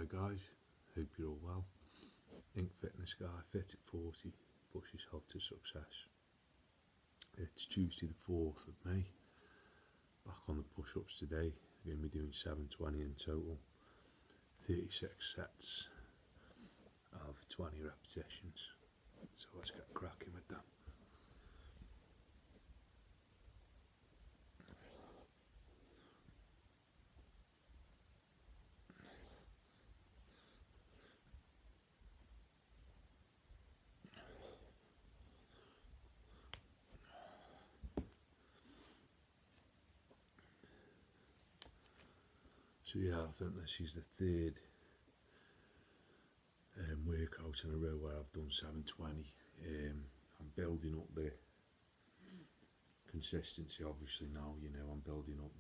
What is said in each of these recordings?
Hi guys, hope you're all well. Ink Fitness Guy, Fit at 40, push yourself to success. It's Tuesday the 4th of May, back on the push-ups today. We're going to be doing 720 in total, 36 sets of 20 repetitions. So let's get cracking with them. So yeah, I think this is the third workout in a row where I've done 720. I'm building up the consistency obviously now, I'm building up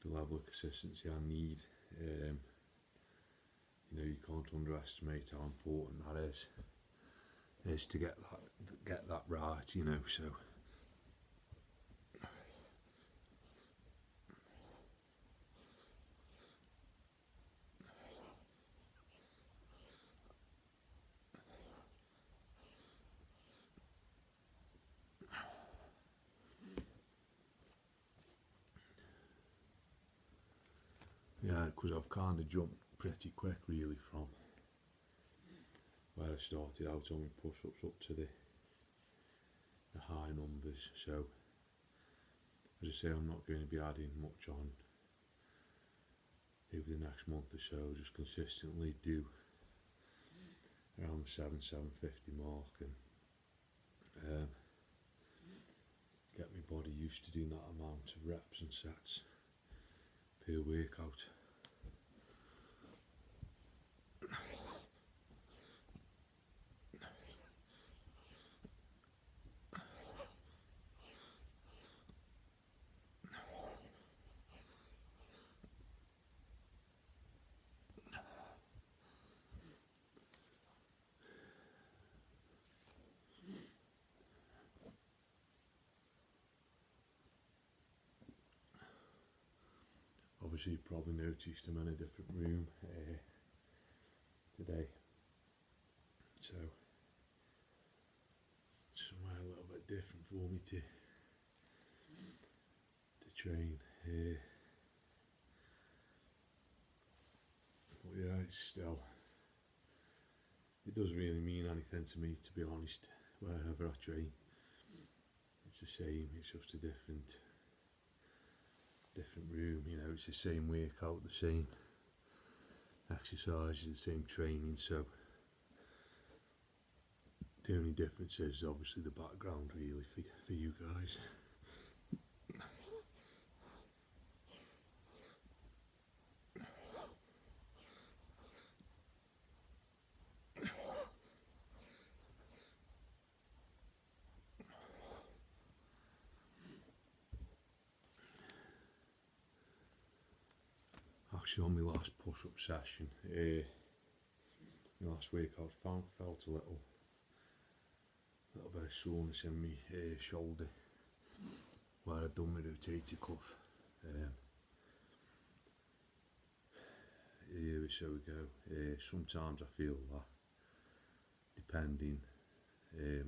the level of consistency I need. You can't underestimate how important that is to get that right, so yeah, because I've kind of jumped pretty quick really from where I started out on my push-ups up to the high numbers. So as I say, I'm not going to be adding much on over the next month or so. Just consistently do around the 750 mark and get my body used to doing that amount of reps and sets per workout. Obviously you've probably noticed I'm in a different room today, so somewhere a little bit different for me to train. But yeah, it doesn't really mean anything to me, to be honest. Wherever I train, it's the same, it's just a different room, it's the same workout, the same exercises, the same training. So the only difference is obviously the background really for you guys. Actually on my last push-up session, my last workout, felt a little bit of soreness in my shoulder where I'd done my rotator cuff a year or so ago. Sometimes I feel that, depending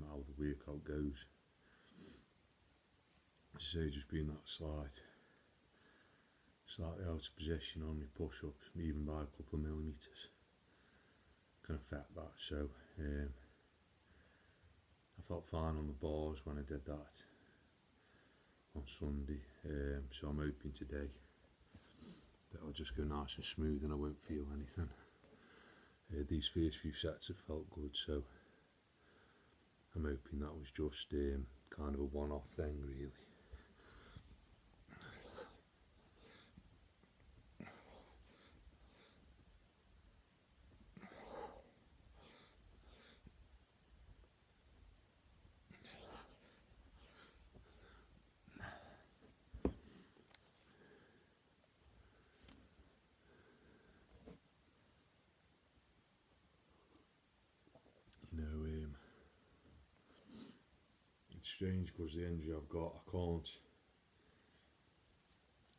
how the workout goes. So just being that slightly out of position on my push-ups, even by a couple of millimetres, can affect that. So I felt fine on the bars when I did that on Sunday, so I'm hoping today that I'll just go nice and smooth and I won't feel anything. These first few sets have felt good, so I'm hoping that was just kind of a one-off thing really. It's strange because the injury I've got,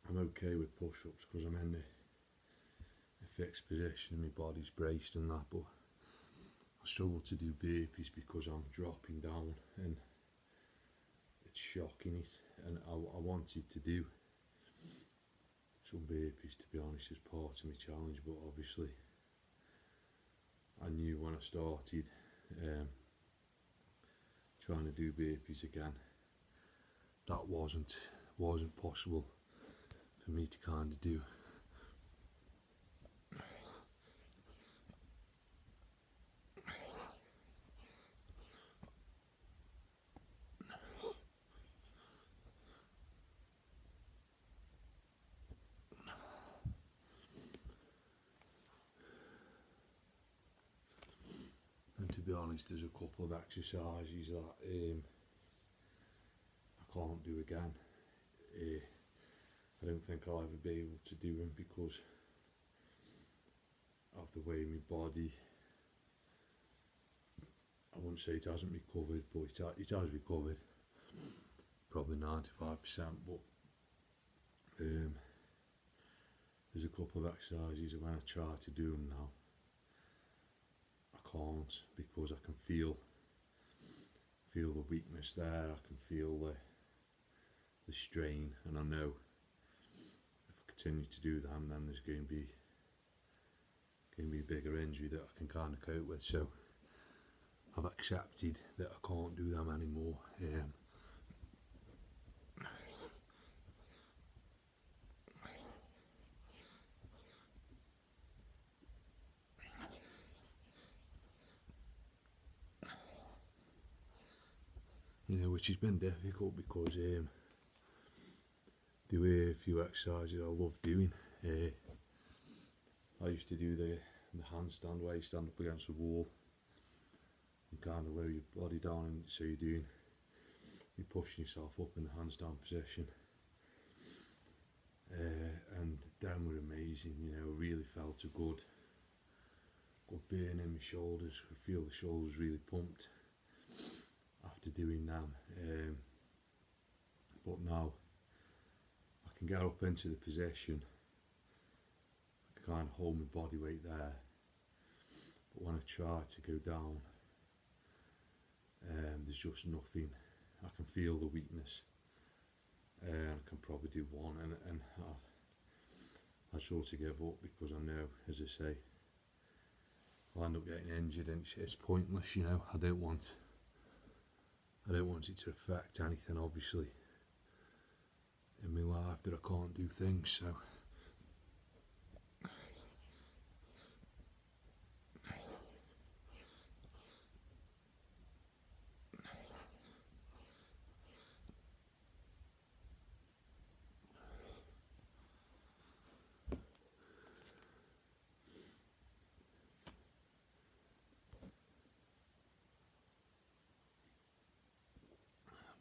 I'm okay with push-ups because I'm in fixed position, my body's braced and that, but I struggle to do burpees because I'm dropping down and it's shocking it, and I wanted to do some burpees, to be honest, as part of my challenge, but obviously I knew when I started trying to do burpees again, that wasn't possible for me to kind of do. And to be honest, there's a couple of exercises that I can't do again. I don't think I'll ever be able to do them because of the way my body, I wouldn't say it hasn't recovered, but it has recovered, probably 95%, but there's a couple of exercises that when I try to do them now, I can't, because I can feel the weakness there, I can feel the strain, and I know if I continue to do them, then there's going to be a bigger injury that I can kind of cope with. So I've accepted that I can't do them anymore. You know, which has been difficult because there were a few exercises I love doing. I used to do the handstand where you stand up against the wall and kind of lower your body down, and so you're pushing yourself up in the handstand position. And them were amazing, you know, really felt a good burn in my shoulders. I feel the shoulders really pumped after doing them. But now I can get up into the position, I can kind of hold my body weight there, but when I try to go down, there's just nothing. I can feel the weakness, and I can probably do one, and I sort of give up because I know, as I say, I'll end up getting injured, and it's pointless, you know. I don't want it to affect anything, obviously, in my life, that I can't do things. So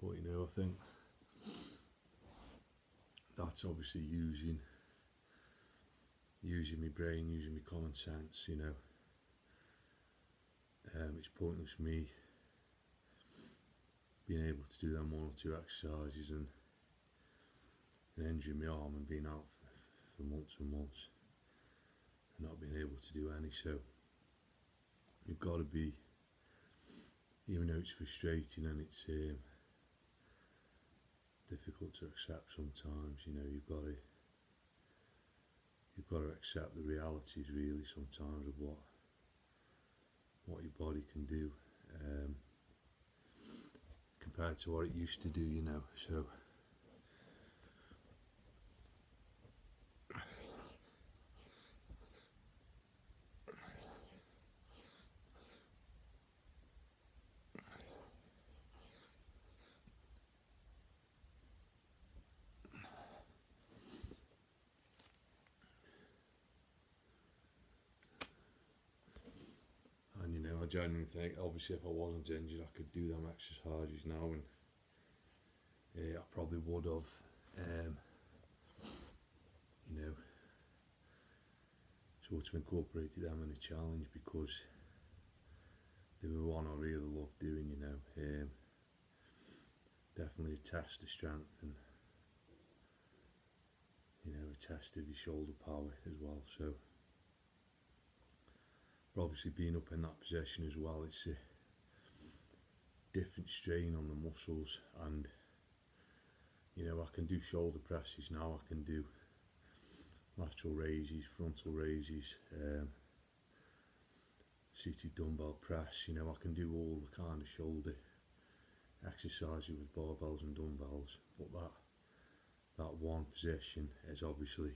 but you know, I think that's obviously using my brain, using my common sense, you know. It's pointless me being able to do them one or two exercises and injuring my arm and being out for months and months and not being able to do any. So you've got to be, even though it's frustrating and it's difficult to accept sometimes, you know, you've got to accept the realities, really, sometimes, of what your body can do compared to what it used to do, you know. So and you know, I genuinely think, obviously, if I wasn't injured, I could do them exercises now, and I probably would have, you know, sort of incorporated them in a challenge, because they were one I really loved doing, you know. Definitely a test of strength, and you know, a test of your shoulder power as well. So But obviously being up in that position as well, it's a different strain on the muscles, and you know, I can do shoulder presses now, I can do lateral raises, frontal raises, seated dumbbell press, you know, I can do all the kind of shoulder exercises with barbells and dumbbells, but that one position is obviously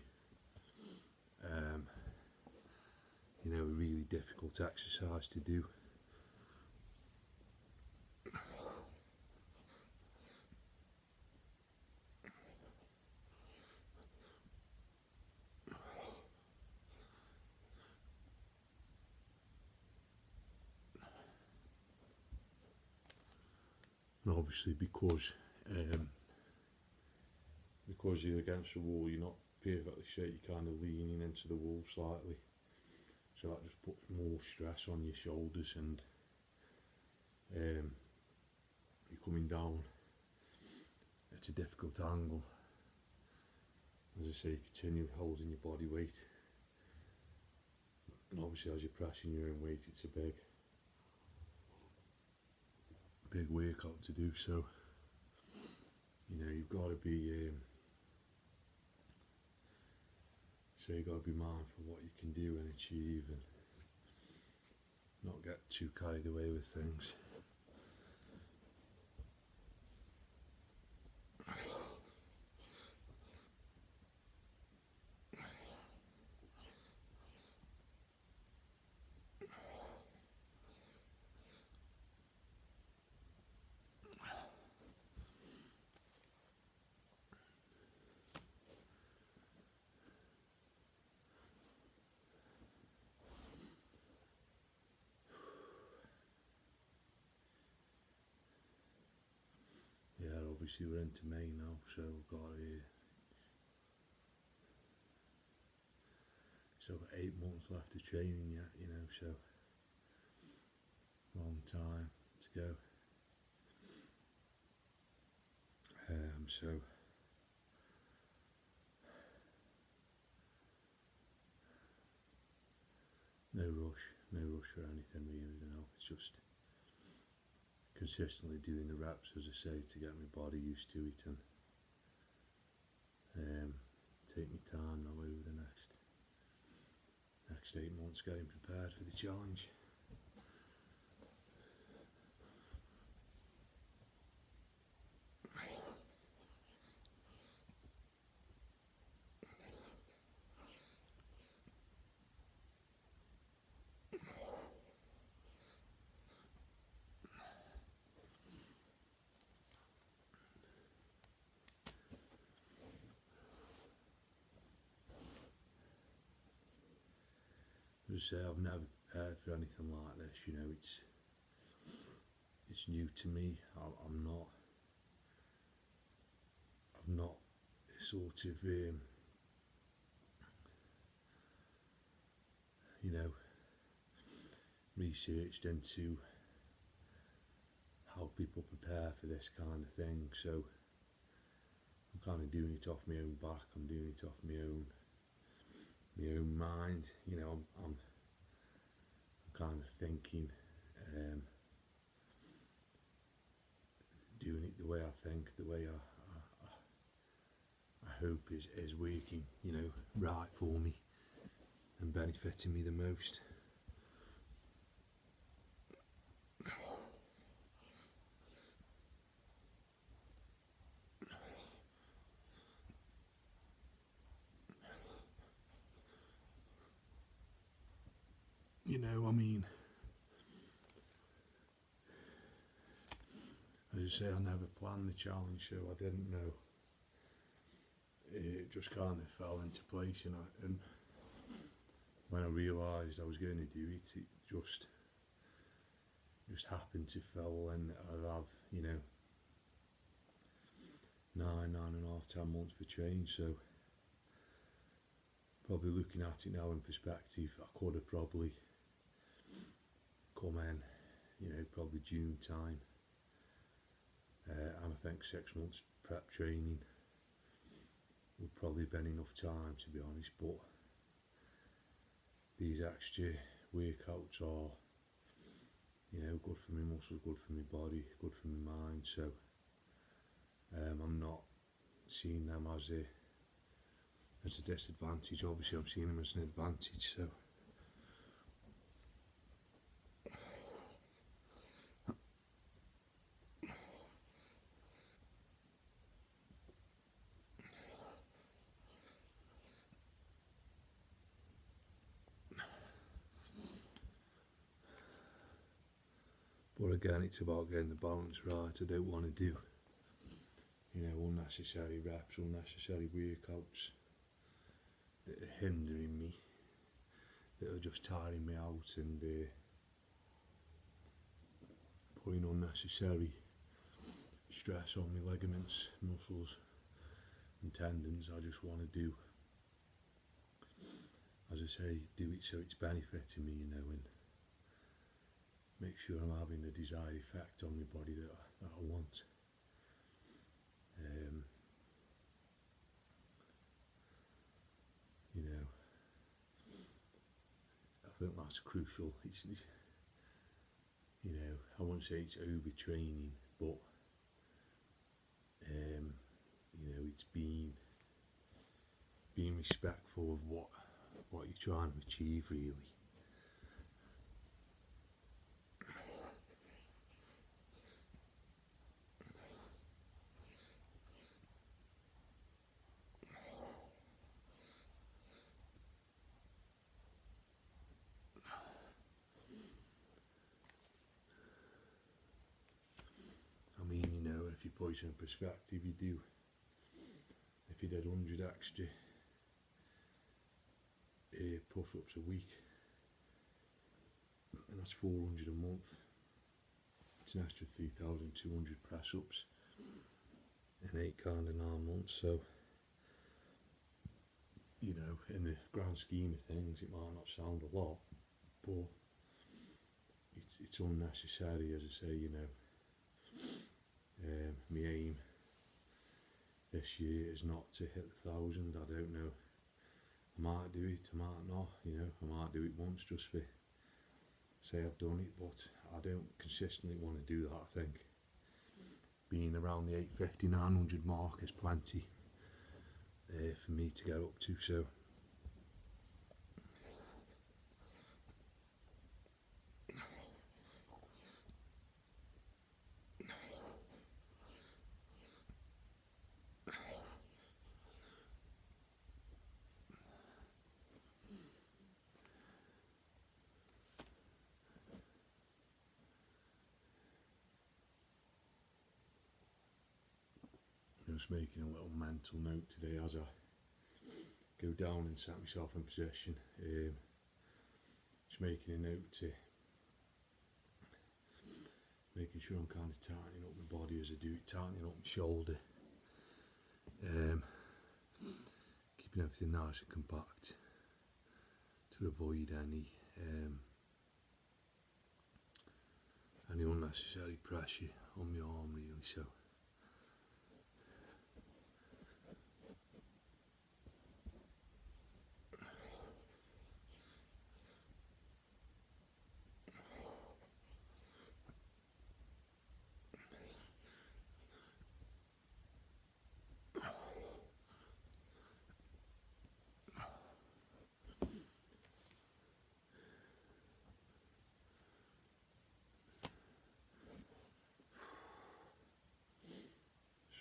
you know, a really difficult exercise to do. And obviously because you're against the wall, you're not perfectly straight, you're kind of leaning into the wall slightly, so that just puts more stress on your shoulders, and you're coming down at a difficult angle. As I say, you continue holding your body weight, and obviously as you're pressing your own weight, it's a big workout to do. So you know, you've got to be you've got to be mindful what you can do and achieve, and not get too carried away with things. Yeah, obviously we're into May now, so we've got 8 months left of training yet, you know, so long time to go. So no rush for anything really, you know. It's just consistently doing the reps, as I say, to get my body used to it, and take my time now over the next 8 months getting prepared for the challenge. As I say, I've never prepared for anything like this, you know, it's new to me. I've not sort of you know, researched into how people prepare for this kind of thing, so I'm kind of doing it off my own back, I'm doing it off my own mind, you know. I'm kind of thinking, doing it the way I think, the way I hope is working, you know, right for me and benefiting me the most. You know, I mean, as I say, I never planned the challenge, so I didn't know. It just kind of fell into place, you know, and when I realised I was going to do it, it just happened to fall, and I'd have, you know, 9.5, 10 months for training. So probably looking at it now in perspective, I could have probably come in, you know, probably June time, and I think 6 months prep training would probably have been enough time, to be honest. But these extra workouts are, you know, good for my muscles, good for my body, good for my mind. So I'm not seeing them as a disadvantage. Obviously I'm seeing them as an advantage. So but again, it's about getting the balance right. I don't want to do, you know, unnecessary reps, unnecessary workouts that are hindering me, that are just tiring me out and putting unnecessary stress on my ligaments, muscles and tendons. I just want to do, as I say, do it so it's benefiting me, you know, and make sure I'm having the desired effect on my body that I want. You know, I think that's crucial. It's, you know, I won't say it's overtraining, but you know, it's being respectful of what you're trying to achieve, really. I mean, you know, if you put it in perspective, you do. If you did 100 extra push-ups a week, and that's 400 a month, it's an extra 3,200 press-ups in 8 calendar 9 months. So, you know, in the grand scheme of things, it might not sound a lot, but it's unnecessary. As I say, you know, my aim this year is not to hit the 1,000. I don't know. I might do it, I might not. You know, I might do it once just for say I've done it, but I don't consistently want to do that. I think being around the 850, 900 mark is plenty for me to get up to. So just making a little mental note today as I go down and set myself in position. Just making a note to making sure I'm kind of tightening up my body as I do it, tightening up my shoulder, keeping everything nice and compact to avoid any unnecessary pressure on my arm, really. So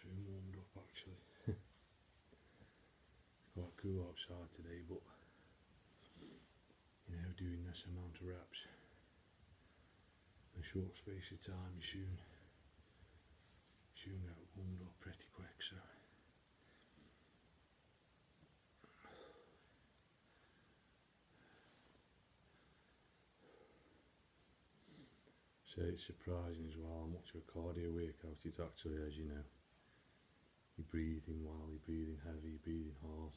soon warmed up actually. Quite cool outside today, but you know, doing this amount of reps in a short space of time, you soon get warmed up pretty quick. So it's surprising as well how much of a cardio workout it actually is, you know. You're breathing well, you're breathing heavy, you're breathing hard.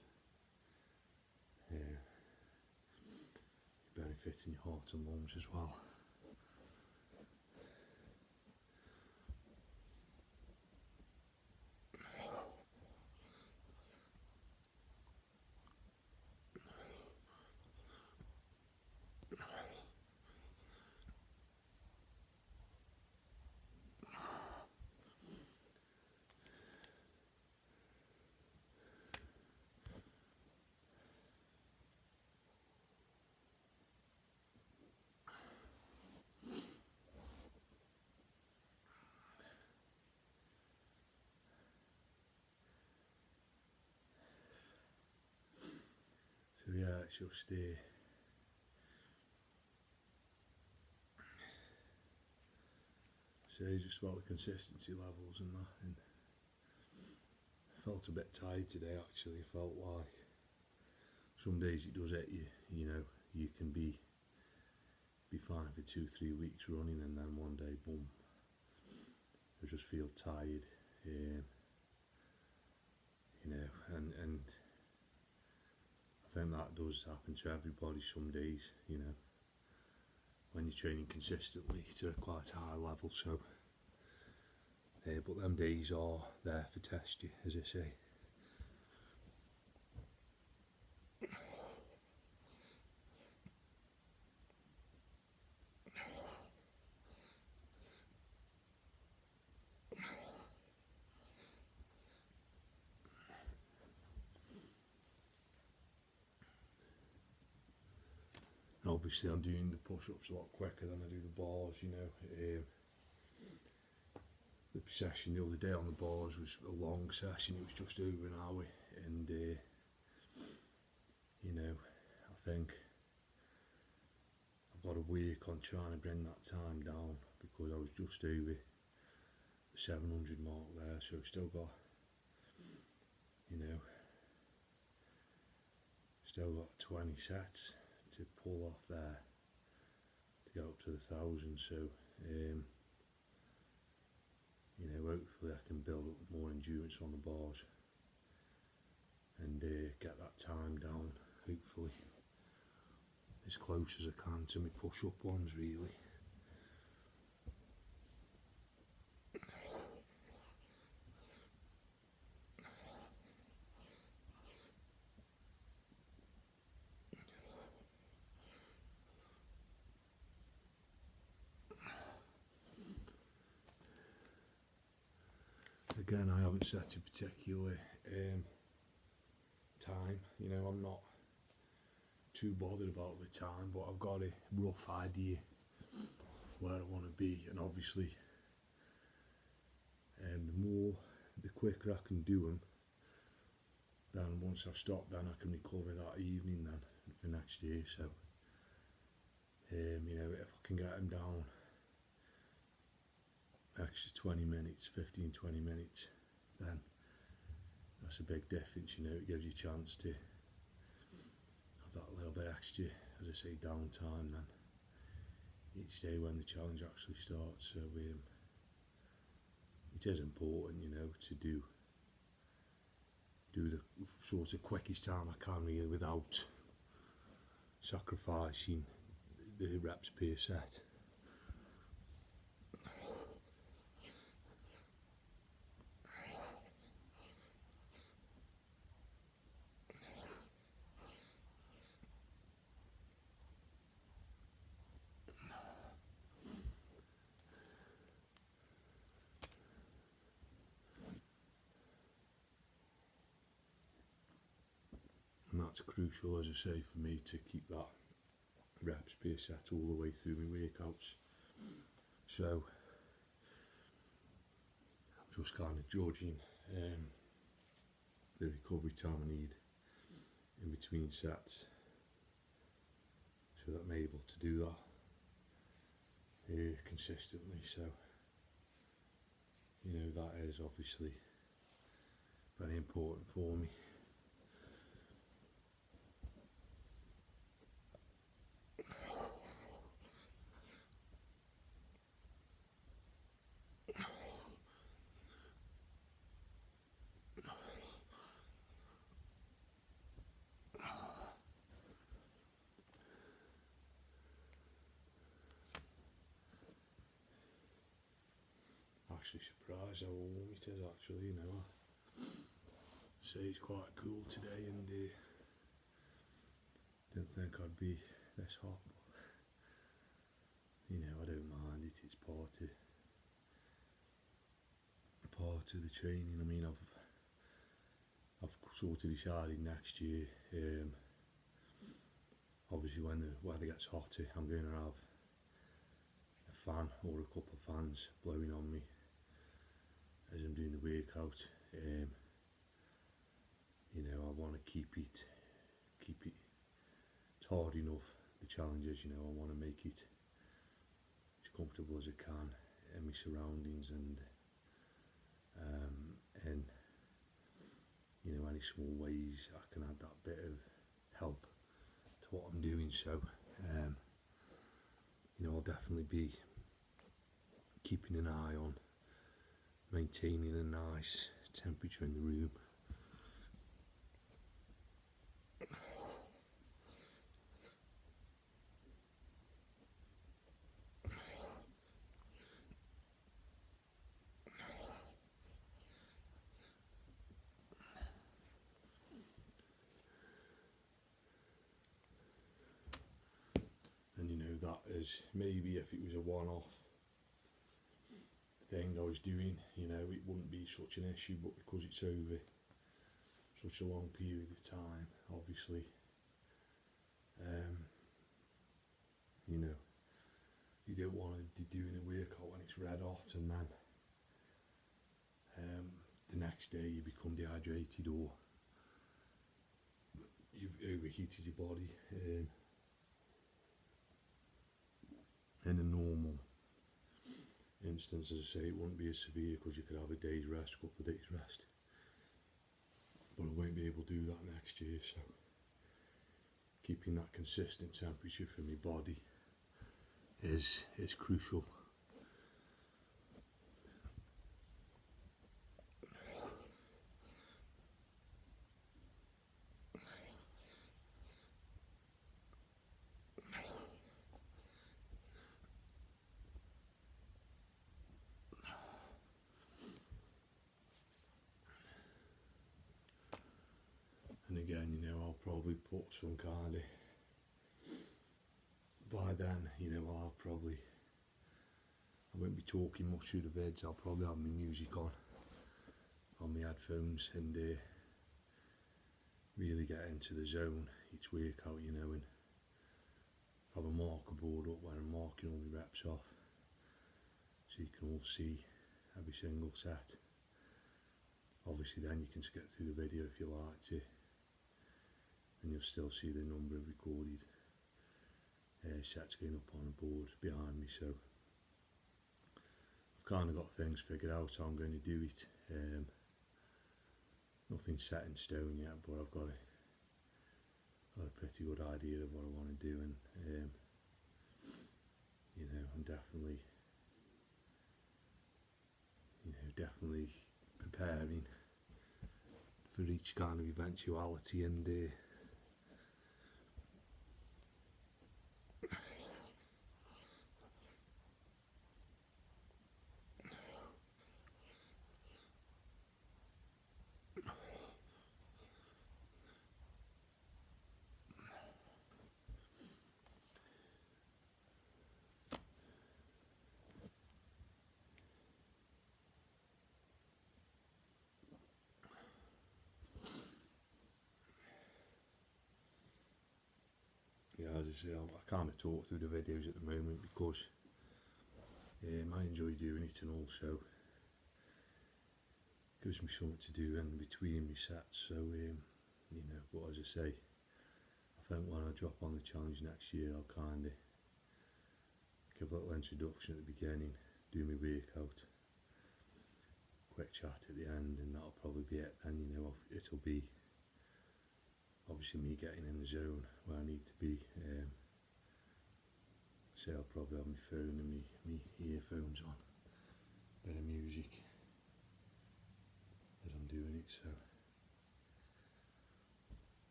You're benefiting your heart and lungs as well. it's just say just about the consistency levels and that. And I felt a bit tired today actually. I felt like some days it does hit you, you know, you can be fine for 2-3 weeks running, and then one day boom, I just feel tired, you know, and I think that does happen to everybody some days, you know, when you're training consistently to a quite high level. So but them days are there for test you, as I say. And obviously I'm doing the push-ups a lot quicker than I do the bars, you know. The session the other day on the bars was a long session, it was just over an hour, and you know, I think I've got to work on trying to bring that time down, because I was just over the 700 mark there, so I've still got, you know, still got 20 sets to pull off there to get up to the 1,000. So you know, hopefully I can build up more endurance on the bars and get that time down, hopefully as close as I can to my push-up ones really. Again, I haven't set a particular time, you know, I'm not too bothered about the time, but I've got a rough idea where I want to be, and obviously the quicker I can do them, then once I've stopped, then I can recover that evening then for next year. So you know, if I can get them down extra 20 minutes, 15-20 minutes, then that's a big difference, you know. It gives you a chance to have that little bit extra, as I say, downtime then each day when the challenge actually starts. So it is important, you know, to do the sort of quickest time I can really without sacrificing the reps per set. And that's crucial, as I say, for me to keep that reps per set all the way through my workouts. So I'm just kind of judging the recovery time I need in between sets, so that I'm able to do that consistently. So you know, that is obviously very important for me. Actually surprised how warm it is actually, you know. So it's quite cool today, and didn't think I'd be this hot, but you know, I don't mind it. It's part of the training. I mean, I've sort of decided next year, obviously when the weather gets hotter, I'm going to have a fan or a couple of fans blowing on me as I'm doing the workout. You know, I want to keep it hard enough, the challenges, you know, I want to make it as comfortable as I can in my surroundings, and you know, any small ways I can add that bit of help to what I'm doing. So you know, I'll definitely be keeping an eye on maintaining a nice temperature in the room. And you know, that is maybe if it was a one-off thing I was doing, you know, it wouldn't be such an issue, but because it's over such a long period of time, obviously, you know, you don't want to be doing a workout when it's red hot and then the next day you become dehydrated or you've overheated your body. In a normal instance, as I say, it won't be as severe because you could have a day's rest, a couple of days rest, but I won't be able to do that next year. So keeping that consistent temperature for my body is crucial. And again, you know, I'll probably put some kind of, by then, you know, I won't be talking much through the vids. I'll probably have my music on my headphones and really get into the zone each workout, you know, and have a marker board up where I'm marking all the reps off so you can all see every single set. Obviously then you can skip through the video if you like to, and you'll still see the number of recorded sets going up on the board behind me. So I've kind of got things figured out how I'm going to do it. Nothing set in stone yet, but I've got a pretty good idea of what I want to do, and you know, I'm definitely preparing for each kind of eventuality. And yeah, as I say, I kind of talk through the videos at the moment because I enjoy doing it, and also gives me something to do in between my sets. So you know, but as I say, I think when I drop on the challenge next year, I'll kind of give a little introduction at the beginning, do my workout, quick chat at the end, and that'll probably be it. And you know, it'll be obviously me getting in the zone where I need to be. So I'll probably have my phone and me earphones on, bit of music as I'm doing it. So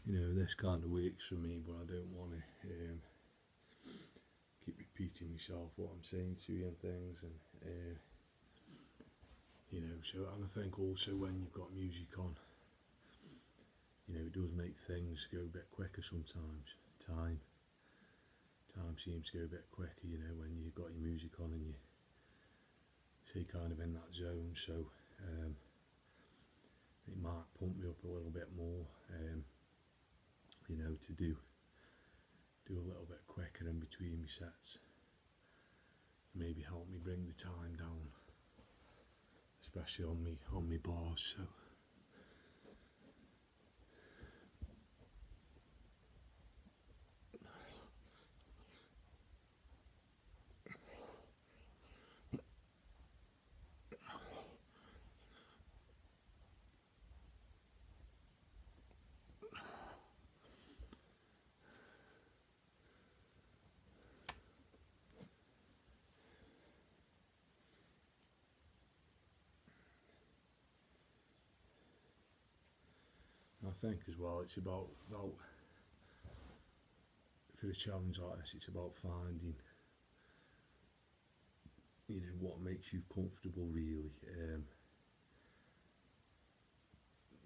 you know, this kind of works for me, but I don't want to keep repeating myself what I'm saying to you and things. And you know, so, and I think also when you've got music on, you know, it does make things go a bit quicker sometimes. Time seems to go a bit quicker, you know, when you've got your music on and you say kind of in that zone. So it might pump me up a little bit more, you know, to do a little bit quicker in between my sets. Maybe help me bring the time down, especially on me bars. So I think as well, it's about for a challenge like this, it's about finding, you know, what makes you comfortable really.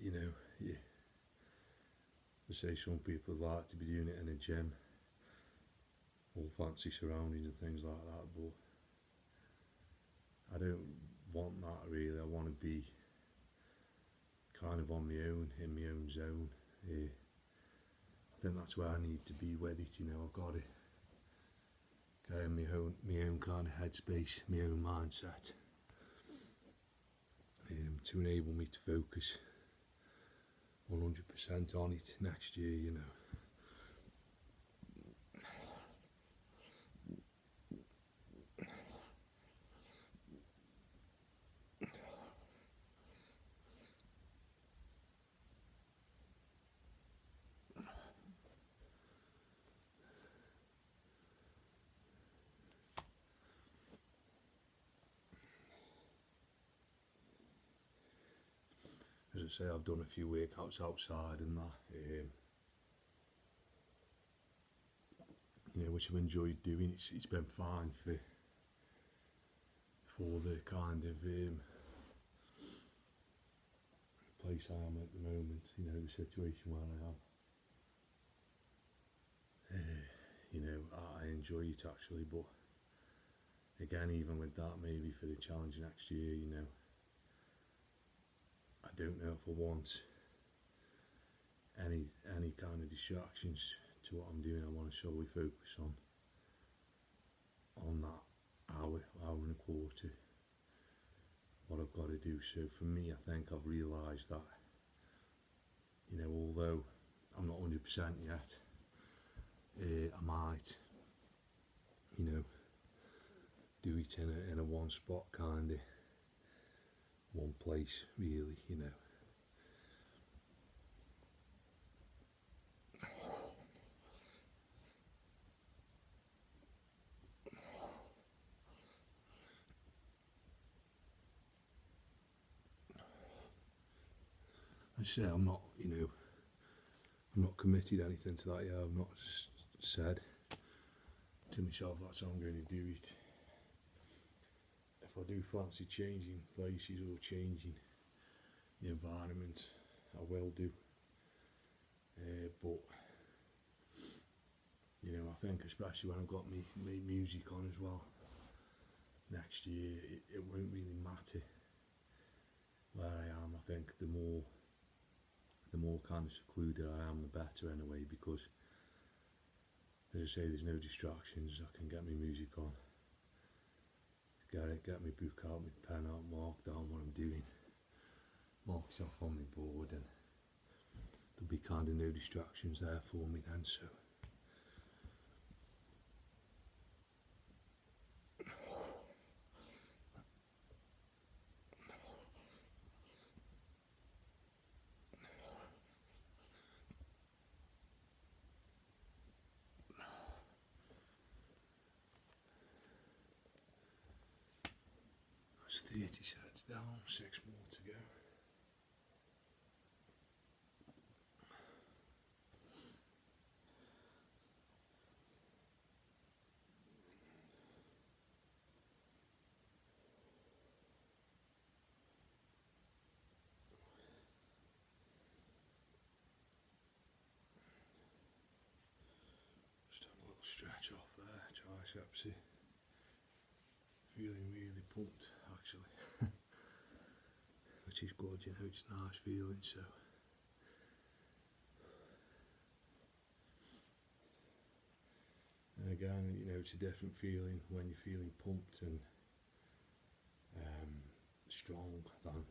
You know, yeah, I say some people like to be doing it in a gym, all fancy surroundings and things like that, but I don't want that really. I want to be kind of on my own, in my own zone. I think that's where I need to be with it, you know. I've got to get in my own kind of headspace, my own mindset, to enable me to focus 100% on it next year, you know. As I say, I've done a few workouts outside and that, you know, which I've enjoyed doing. It's been fine for the kind of place I am at the moment, you know, the situation where I am. You know, I enjoy it actually, but again, even with that, maybe for the challenge next year, you know, I don't know if I want any kind of distractions to what I'm doing. I want to solely focus on that hour and a quarter, what I've got to do. So for me, I think I've realised that, you know, although I'm not 100% yet, I might, you know, do it in a one spot kind of, one place really, you know. I say I'm not, you know, I'm not committed anything to that yet. I've not said to myself that's how I'm going to do it. If I do fancy changing places or changing the environment, I will do. But you know, I think especially when I've got me music on as well next year, it won't really matter where I am. I think the more kind of secluded I am, the better anyway, because as I say, there's no distractions. I can get my music on, get my book out, my pen out, mark down what I'm doing, mark it off on my board, and there'll be kind of no distractions there for me then. So that's 30 sets down, 6 more to go. Just have a little stretch off there, triceps. Feeling really pumped actually, which is good, you know, it's a nice feeling. So and again, you know, it's a different feeling when you're feeling pumped and strong than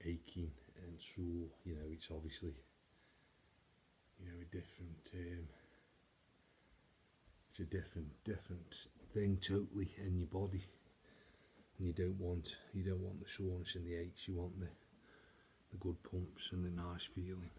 aching and sore. You know, it's obviously, you know, a different it's a different thing totally in your body. And you don't want the soreness and the aches. You want the good pumps and the nice feeling.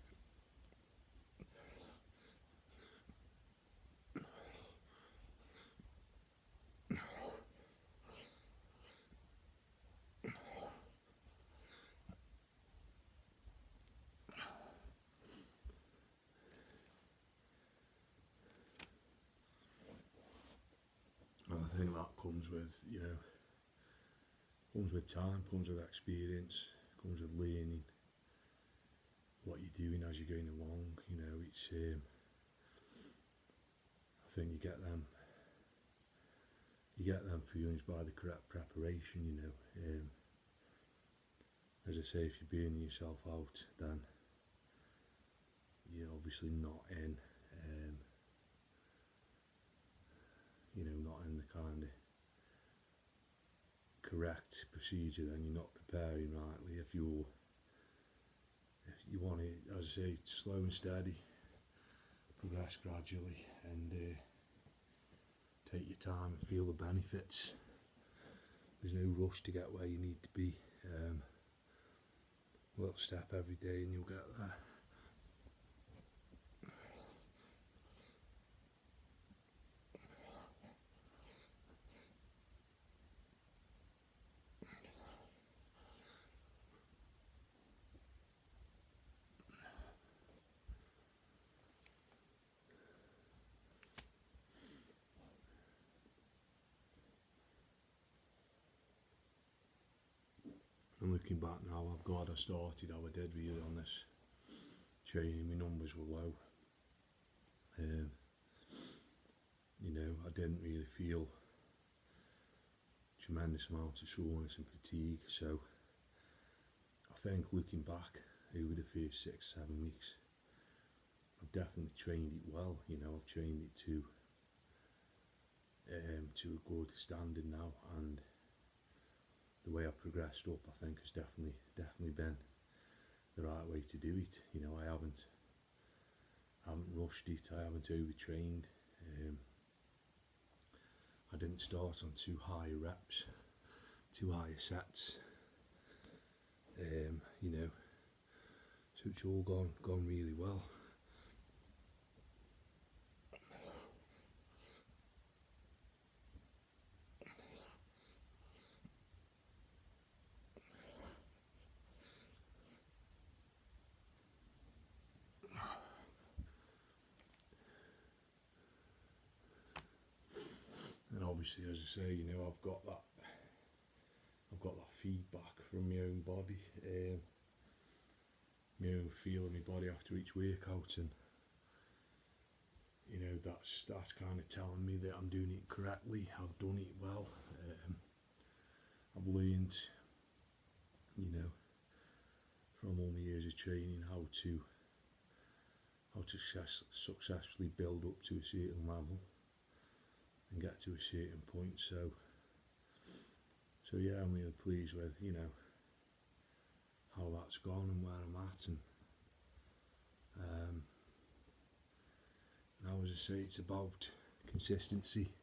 And I think that comes with, you know, comes with time, comes with experience, comes with learning what you're doing as you're going along. You know, it's I think you get them feelings by the correct preparation. You know, as I say, if you're burning yourself out, then you're obviously not in you know, not in the kind of correct procedure. Then you're not preparing rightly. If you want it, as I say, slow and steady, progress gradually, and take your time and feel the benefits. There's no rush to get where you need to be. A little step every day and you'll get there. And looking back now, I'm glad I started how I did really on this training. My numbers were low. You know, I didn't really feel tremendous amounts of soreness and fatigue. So I think looking back over the first 6-7 weeks, I've definitely trained it well. You know, I've trained it to a good standard now, and the way I've progressed up, I think, has definitely been the right way to do it. You know, I haven't rushed it, I haven't overtrained. I didn't start on too high reps, too high sets. You know, so it's all gone really well. And obviously, as I say, you know, I've got that feedback from my own body, my own feel of my body after each workout, and you know, that's kind of telling me that I'm doing it correctly. I've done it well. I've learned, you know, from all my years of training how to successfully build up to a certain level and get to a certain point. So yeah, I'm really pleased with, you know, how that's gone and where I'm at. And now, as I say, it's about consistency,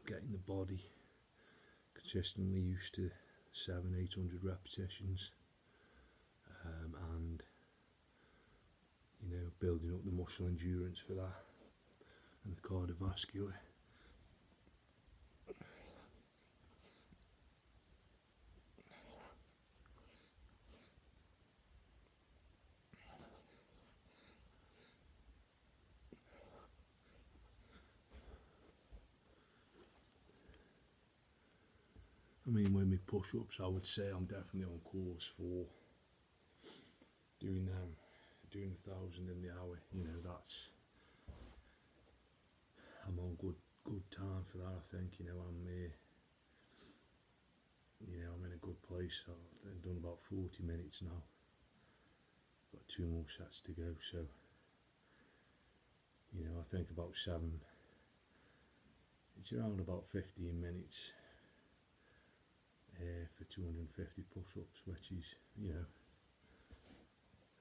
getting the body consistently used to 700-800 repetitions, and you know, building up the muscle endurance for that and the cardiovascular. I mean, with my push-ups, I would say I'm definitely on course for doing 1,000 in the hour. You know, I'm on good time for that. I think, you know, I'm in a good place. done about 40 minutes now. Got 2 more sets to go, so you know, I think about 7, it's around about 15 minutes for 250 push-ups, which is, you know,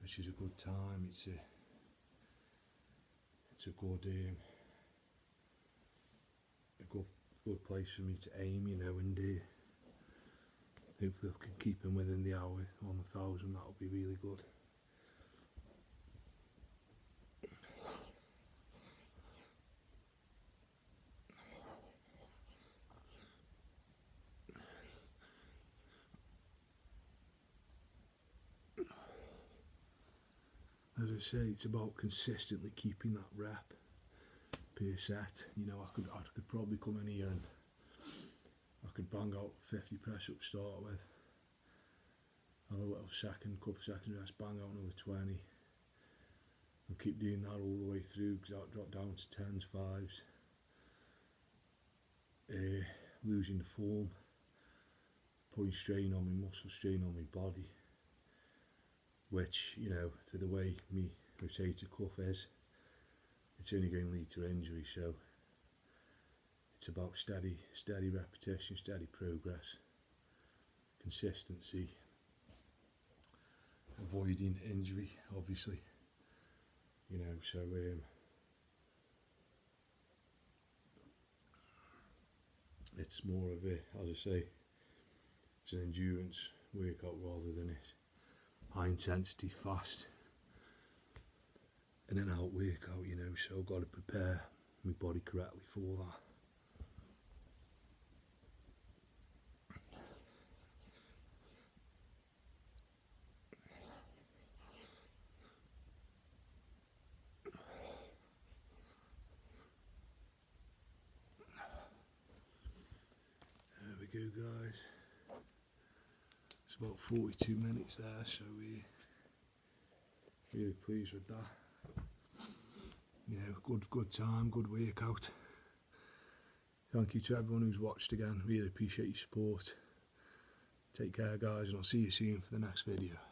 which is a good time. It's a good place for me to aim, you know, and hopefully I can keep him within the hour on 1,000. That'll be really good. As I say, it's about consistently keeping that rep per set. You know, I could probably come in here and I could bang out 50 press-ups start with, have a little couple seconds rest, bang out another 20, and keep doing that all the way through, because I'll drop down to 10s, 5s, losing the form, putting strain on my muscle, strain on my body, which, you know, through the way my rotator cuff is, it's only going to lead to injury. So it's about steady repetition, steady progress, consistency, avoiding injury, obviously, you know. So it's more of a, as I say, it's an endurance workout rather than a high intensity, fast in and out workout, you know. So I've got to prepare my body correctly for that. There we go, guys. It's about 42 minutes there, so we're really pleased with that. You know, good time, good workout. Thank you to everyone who's watched again. Really appreciate your support. Take care, guys, and I'll see you soon for the next video.